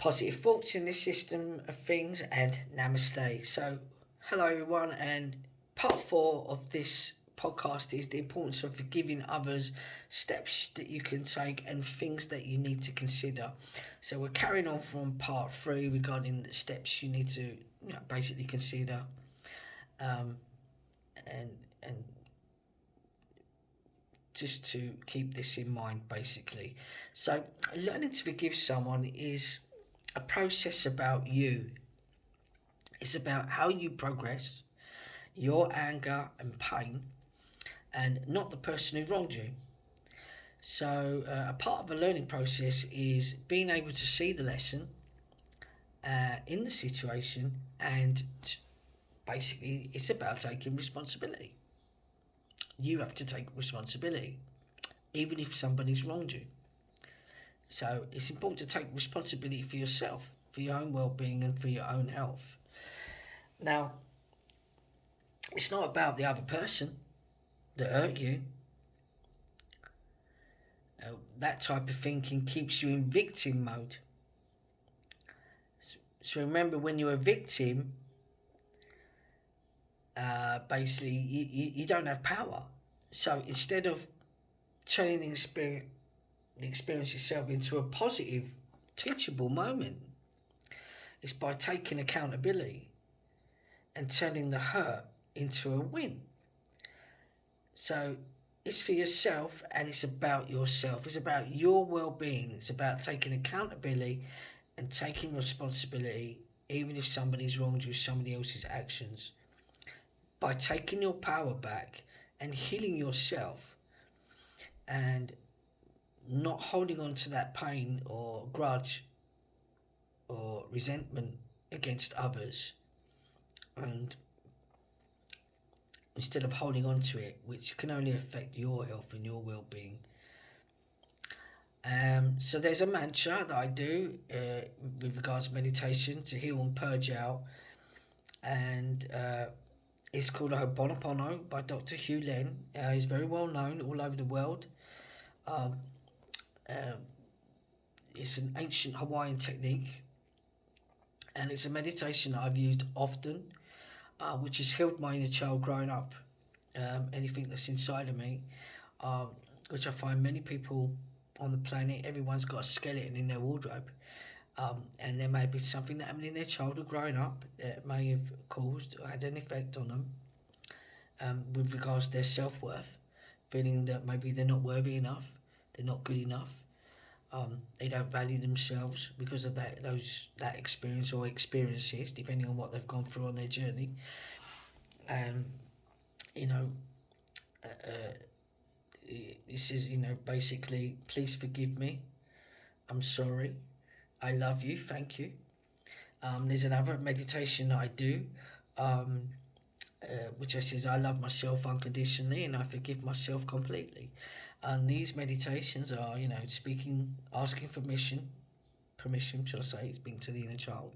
positive thoughts in this system of things, and namaste. So, hello everyone, and part four of this podcast is the importance of forgiving others, steps that you can take, and things that you need to consider. So, we're carrying on from part three regarding the steps you need to basically consider, um, and just to keep this in mind basically. So, learning to forgive someone is a process about you. It's about how you progress, your anger and pain, and not the person who wronged you. So, a part of the learning process is being able to see the lesson in the situation, and basically, it's about taking responsibility. You have to take responsibility, even if somebody's wronged you. So, it's important to take responsibility for yourself, for your own well-being, and for your own health. Now, it's not about the other person that hurt you. That type of thinking keeps you in victim mode. So remember, when you're a victim, basically you don't have power. So instead of turning the experience itself into a positive, teachable moment, it's by taking accountability and turning the hurt into a win. So it's for yourself, and it's about yourself. It's about your well-being. It's about taking accountability and taking responsibility, even if somebody's wronged you with somebody else's actions. By taking your power back and healing yourself, and not holding on to that pain or grudge or resentment against others, and instead of holding on to it, which can only affect your health and your well-being. So there's a mantra that I do with regards to meditation to heal and purge out, and it's called Ho'oponopono by Dr. Hugh Len. He's very well known all over the world. Um, uh, it's an ancient Hawaiian technique, and it's a meditation that I've used often, which has healed my inner child growing up, anything that's inside of me, which I find many people on the planet, everyone's got a skeleton in their wardrobe, and there may be something that happened in their childhood growing up that may have caused or had an effect on them, with regards to their self-worth, feeling that maybe they're not worthy enough, they're not good enough, they don't value themselves because of that experience or experiences, depending on what they've gone through on their journey. And you know, this is basically, please forgive me, I'm sorry, I love you, thank you. There's another meditation that I do, which I says, I love myself unconditionally and I forgive myself completely. And these meditations are, speaking, asking for permission, should I say, speaking to the inner child.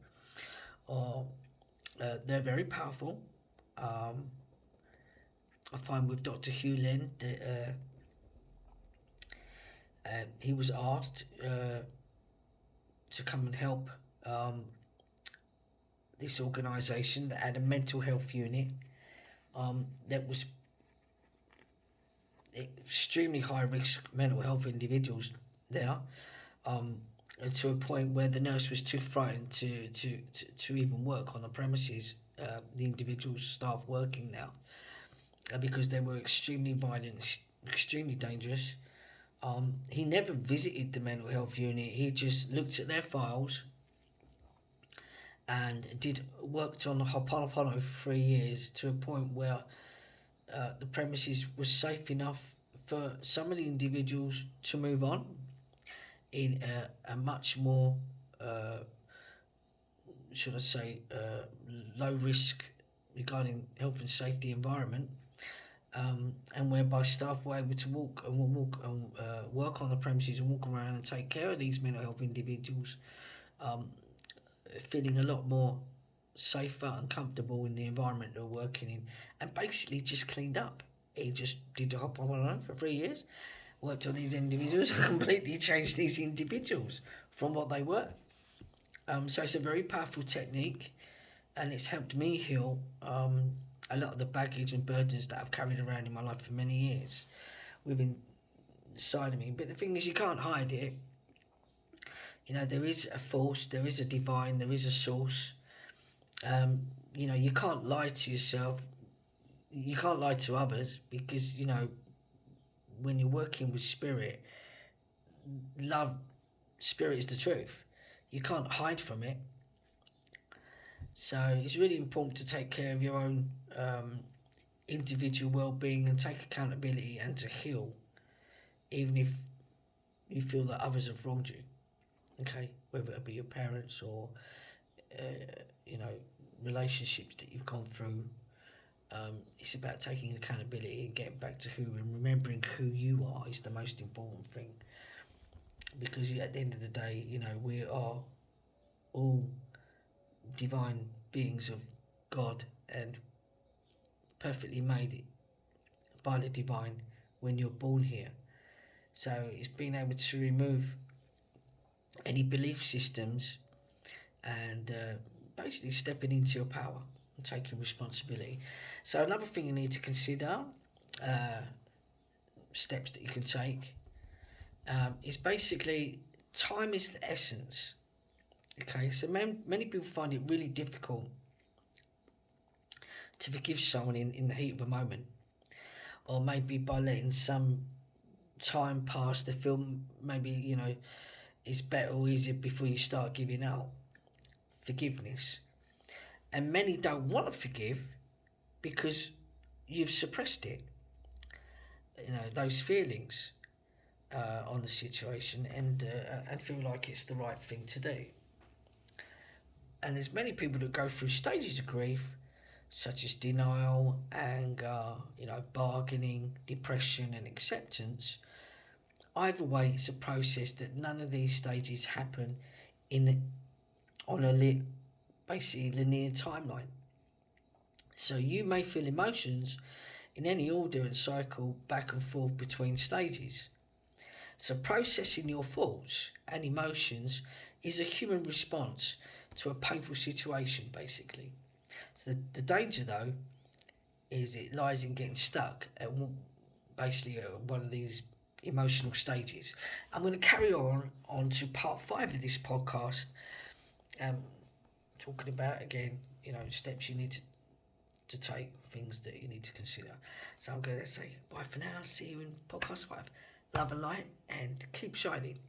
Or they're very powerful. I find with Dr. Hugh Len that he was asked to come and help this organisation that had a mental health unit that was extremely high risk mental health individuals there, and to a point where the nurse was too frightened to even work on the premises, the individuals, staff working there, because they were extremely violent, extremely dangerous. He never visited the mental health unit, he just looked at their files and worked on the Ho'oponopono for 3 years, to a point where the premises was safe enough for some of the individuals to move on in a much more, should I say, low risk regarding health and safety environment, and whereby staff were able to walk and work on the premises and walk around and take care of these mental health individuals, feeling a lot more safer and comfortable in the environment they're working in, and basically just cleaned up. He just did the hop on for 3 years, worked on these individuals and completely changed these individuals from what they were. So it's a very powerful technique, and it's helped me heal a lot of the baggage and burdens that I've carried around in my life for many years within inside of me. But the thing is, you can't hide it. You know, there is a force, there is a divine, there is a source. Um, you know, you can't lie to yourself. You can't lie to others because, you know, when you're working with spirit, love, spirit is the truth. You can't hide from it. So it's really important to take care of your own individual well-being and take accountability and to heal, even if you feel that others have wronged you. Okay, whether it be your parents or uh, you know, relationships that you've gone through. It's about taking accountability and getting back to who and remembering who you are is the most important thing. Because at the end of the day, you know, we are all divine beings of God and perfectly made by the divine when you're born here. So it's being able to remove any belief systems and basically stepping into your power and taking responsibility. So another thing you need to consider, uh, steps that you can take, is basically time is the essence. Okay, so many people find it really difficult to forgive someone in the heat of a moment, or maybe by letting some time pass, they feel maybe, you know, it's better or easier before you start giving out forgiveness. And many don't want to forgive because you've suppressed it, you know, those feelings on the situation, and feel like it's the right thing to do. And there's many people that go through stages of grief, such as denial, anger, you know, bargaining, depression, and acceptance. Either way, it's a process that none of these stages happen in on a basically linear timeline. So you may feel emotions in any order and cycle back and forth between stages. So processing your thoughts and emotions is a human response to a painful situation, basically. So the danger, though, is it lies in getting stuck at basically one of these emotional stages. I'm going to carry on to part 5 of this podcast, um, talking about again, you know, steps you need to take, things that you need to consider. So I'm going to say bye for now. See you in podcast 5. Love and light, and keep shining.